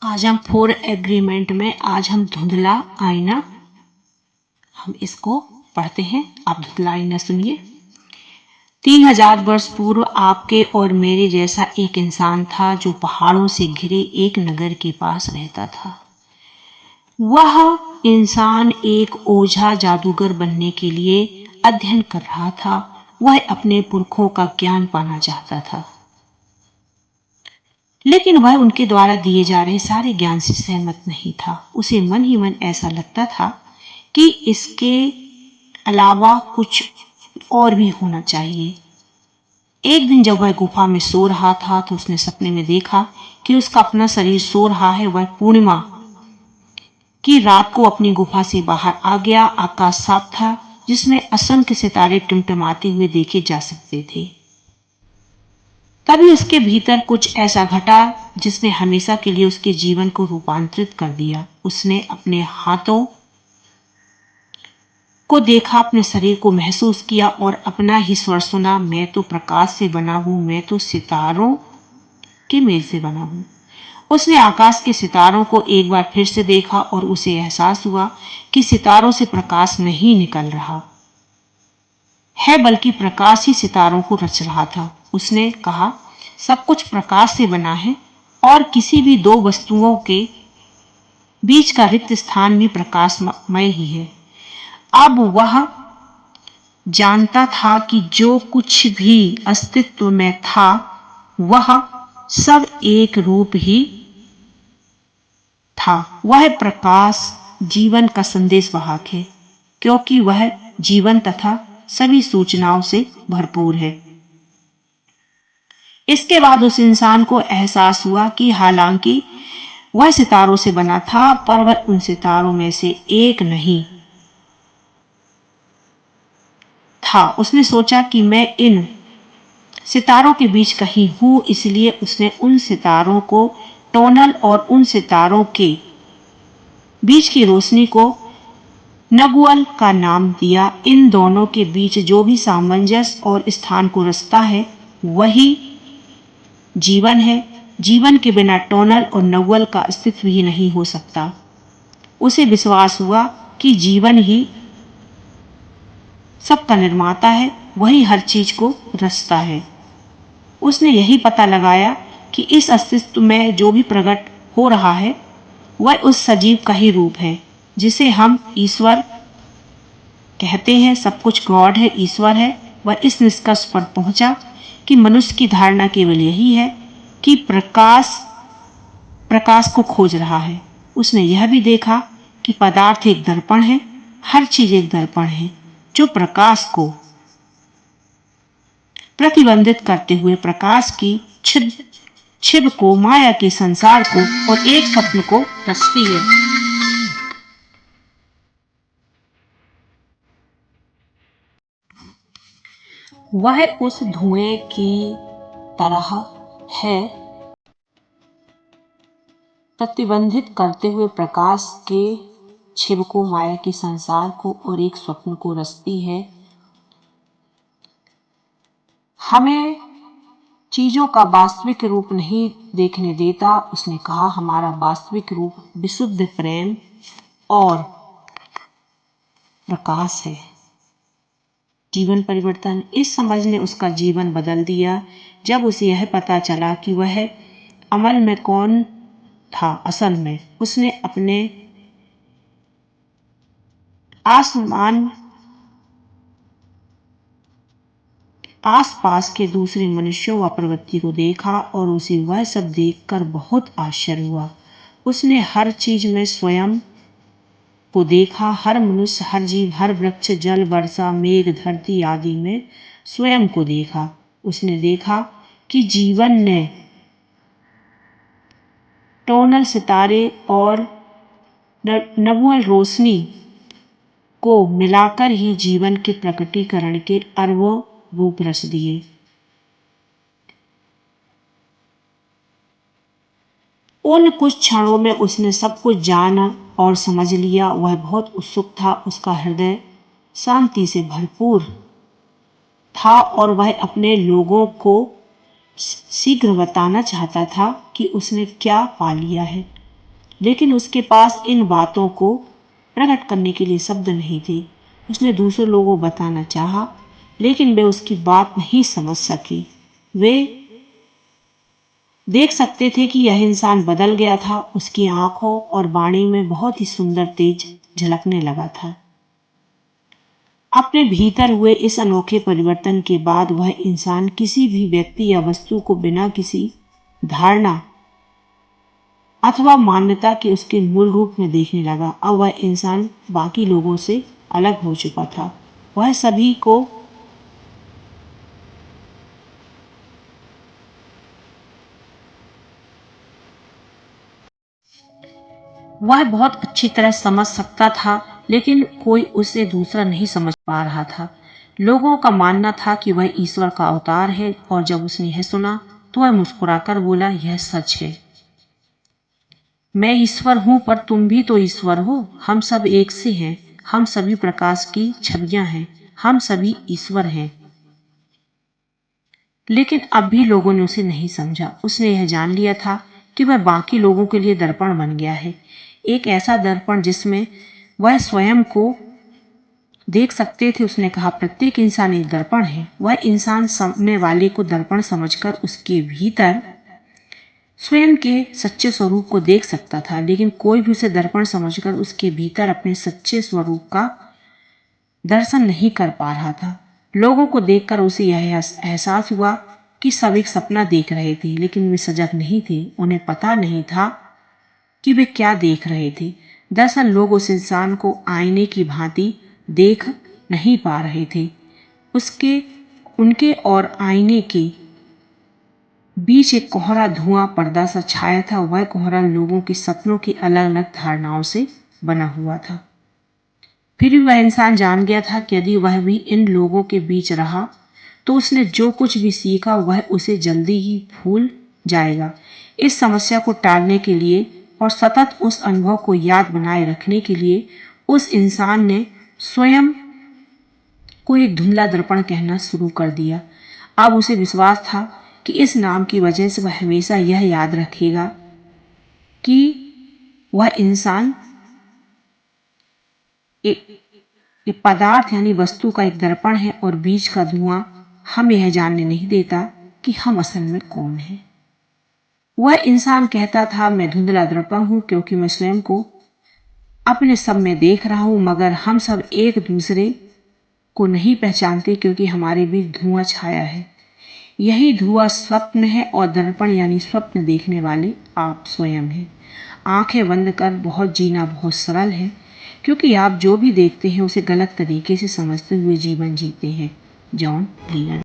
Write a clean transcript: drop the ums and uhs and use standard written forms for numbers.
आज हम 4 एग्रीमेंट में आज हम धुंधला आईना हम इसको पढ़ते हैं। आप धुंधला आईना सुनिए। 3000 वर्ष पूर्व आपके और मेरे जैसा एक इंसान था जो पहाड़ों से घिरे एक नगर के पास रहता था। वह इंसान एक ओझा जादूगर बनने के लिए अध्ययन कर रहा था। वह अपने पुरखों का ज्ञान पाना चाहता था, लेकिन वह उनके द्वारा दिए जा रहे सारे ज्ञान से सहमत नहीं था। उसे मन ही मन ऐसा लगता था कि इसके अलावा कुछ और भी होना चाहिए। एक दिन जब वह गुफा में सो रहा था तो उसने सपने में देखा कि उसका अपना शरीर सो रहा है। वह पूर्णिमा की रात को अपनी गुफा से बाहर आ गया। आकाश साफ था, जिसमें असंख्य सितारे टिमटिमाते हुए देखे जा सकते थे। तभी उसके भीतर कुछ ऐसा घटा जिसने हमेशा के लिए उसके जीवन को रूपांतरित कर दिया। उसने अपने हाथों को देखा, अपने शरीर को महसूस किया और अपना ही स्वर सुना, मैं तो प्रकाश से बना हूं, मैं तो सितारों के मेल से बना हूं। उसने आकाश के सितारों को एक बार फिर से देखा और उसे एहसास हुआ कि सितारों से प्रकाश नहीं निकल रहा है, बल्कि प्रकाश ही सितारों को रच रहा था। उसने कहा, सब कुछ प्रकाश से बना है और किसी भी दो वस्तुओं के बीच का रिक्त स्थान भी प्रकाशमय ही है। अब वह जानता था कि जो कुछ भी अस्तित्व में था वह सब एक रूप ही था। वह प्रकाश जीवन का संदेश वाहक है, क्योंकि वह जीवन तथा सभी सूचनाओं से भरपूर है। इसके बाद उस इंसान को एहसास हुआ कि हालांकि वह सितारों से बना था, पर वह उन सितारों में से एक नहीं था। उसने सोचा कि मैं इन सितारों के बीच कहीं हूं, इसलिए उसने उन सितारों को टोनल और उन सितारों के बीच की रोशनी को नगुअल का नाम दिया। इन दोनों के बीच जो भी सामंजस्य और स्थान को रचता है वही जीवन है। जीवन के बिना टोनल और नगुअल का अस्तित्व ही नहीं हो सकता। उसे विश्वास हुआ कि जीवन ही सबका निर्माता है, वही हर चीज को रचता है। उसने यही पता लगाया कि इस अस्तित्व में जो भी प्रकट हो रहा है वह उस सजीव का ही रूप है, जिसे हम ईश्वर कहते हैं। सब कुछ गॉड है, ईश्वर है। वह इस निष्कर्ष पर पहुंचा कि मनुष्य की धारणा केवल यही है कि प्रकाश प्रकाश को खोज रहा है। उसने यह भी देखा कि पदार्थ एक दर्पण है, हर चीज एक दर्पण है, जो प्रकाश को प्रतिबंधित करते हुए प्रकाश की छिब को, माया के संसार को और एक स्वप्न को रचती है। वह उस धुएं की तरह है, प्रतिबंधित करते हुए प्रकाश के छिब को, माया के संसार को और एक स्वप्न को रचती है। हमें चीजों का वास्तविक रूप नहीं देखने देता। उसने कहा, हमारा वास्तविक रूप विशुद्ध प्रेम और प्रकाश है। जीवन परिवर्तन। इस समझ ने उसका जीवन बदल दिया। जब उसे यह पता चला कि वह अमल में कौन था, असल में उसने अपने आसमान आसपास के दूसरे मनुष्यों व प्रवृत्ति को देखा और उसे वह सब देखकर बहुत आश्चर्य हुआ। उसने हर चीज में स्वयं को देखा। हर मनुष्य, हर जीव, हर वृक्ष, जल, वर्षा, मेघ, धरती आदि में स्वयं को देखा। उसने देखा कि जीवन ने टोनल सितारे और नवुअल रोशनी को मिलाकर ही जीवन के प्रकटीकरण के अरबों रूप रच दिए। उन कुछ क्षणों में उसने सब कुछ जाना और समझ लिया। वह बहुत उत्सुक था, उसका हृदय शांति से भरपूर था और वह अपने लोगों को शीघ्र बताना चाहता था कि उसने क्या पा लिया है। लेकिन उसके पास इन बातों को प्रकट करने के लिए शब्द नहीं थे। उसने दूसरे लोगों को बताना चाहा, लेकिन वे उसकी बात नहीं समझ सके। वे देख सकते थे कि यह इंसान बदल गया था। उसकी आंखों और वाणी में बहुत ही सुंदर तेज झलकने लगा था। अपने भीतर हुए इस अनोखे परिवर्तन के बाद वह इंसान किसी भी व्यक्ति या वस्तु को बिना किसी धारणा अथवा मान्यता के उसके मूल रूप में देखने लगा। अब वह इंसान बाकी लोगों से अलग हो चुका था। वह सभी को वह बहुत अच्छी तरह समझ सकता था, लेकिन कोई उसे दूसरा नहीं समझ पा रहा था। लोगों का मानना था कि वह ईश्वर का अवतार है, और जब उसने यह सुना तो वह मुस्कुराकर बोला, यह सच है। मैं ईश्वर हूं, पर तुम भी तो ईश्वर हो। हम सब एक से हैं। हम सभी प्रकाश की छवियां हैं। हम सभी ईश्वर हैं। लेकिन अब भी लोगों ने उसे नहीं समझा। उसने यह जान लिया था कि वह बाकी लोगों के लिए दर्पण बन गया है। एक ऐसा दर्पण जिसमें वह स्वयं को देख सकते थे। उसने कहा, प्रत्येक इंसान एक दर्पण है। वह इंसान सामने वाले को दर्पण समझकर उसके भीतर स्वयं के सच्चे स्वरूप को देख सकता था, लेकिन कोई भी उसे दर्पण समझकर उसके भीतर अपने सच्चे स्वरूप का दर्शन नहीं कर पा रहा था। लोगों को देखकर उसे यह एहसास हुआ कि सब एक सपना देख रहे थे, लेकिन वे सजग नहीं थे। उन्हें पता नहीं था कि वे क्या देख रहे थे। दरअसल लोग उस इंसान को आईने की भांति देख नहीं पा रहे थे। उसके उनके और आईने के बीच एक कोहरा धुआं पर्दा सा छाया था। वह कोहरा लोगों के सपनों की अलग अलग धारणाओं से बना हुआ था। फिर भी वह इंसान जान गया था कि यदि वह भी इन लोगों के बीच रहा तो उसने जो कुछ भी सीखा वह उसे जल्दी ही भूल जाएगा। इस समस्या को टालने के लिए और सतत उस अनुभव को याद बनाए रखने के लिए उस इंसान ने स्वयं को एक धुंधला दर्पण कहना शुरू कर दिया। अब उसे विश्वास था कि इस नाम की वजह से वह हमेशा यह याद रखेगा कि वह इंसान एक पदार्थ यानी वस्तु का एक दर्पण है, और बीच का धुआं हम यह जानने नहीं देता कि हम असल में कौन हैं। वह इंसान कहता था, मैं धुंधला दर्पण हूं क्योंकि मैं स्वयं को अपने सब में देख रहा हूं, मगर हम सब एक दूसरे को नहीं पहचानते क्योंकि हमारे बीच धुआं छाया है। यही धुआं स्वप्न है, और दर्पण यानी स्वप्न देखने वाले आप स्वयं हैं। आंखें बंद कर बहुत जीना बहुत सरल है, क्योंकि आप जो भी देखते हैं उसे गलत तरीके से समझते हुए जीवन जीते हैं। John linen.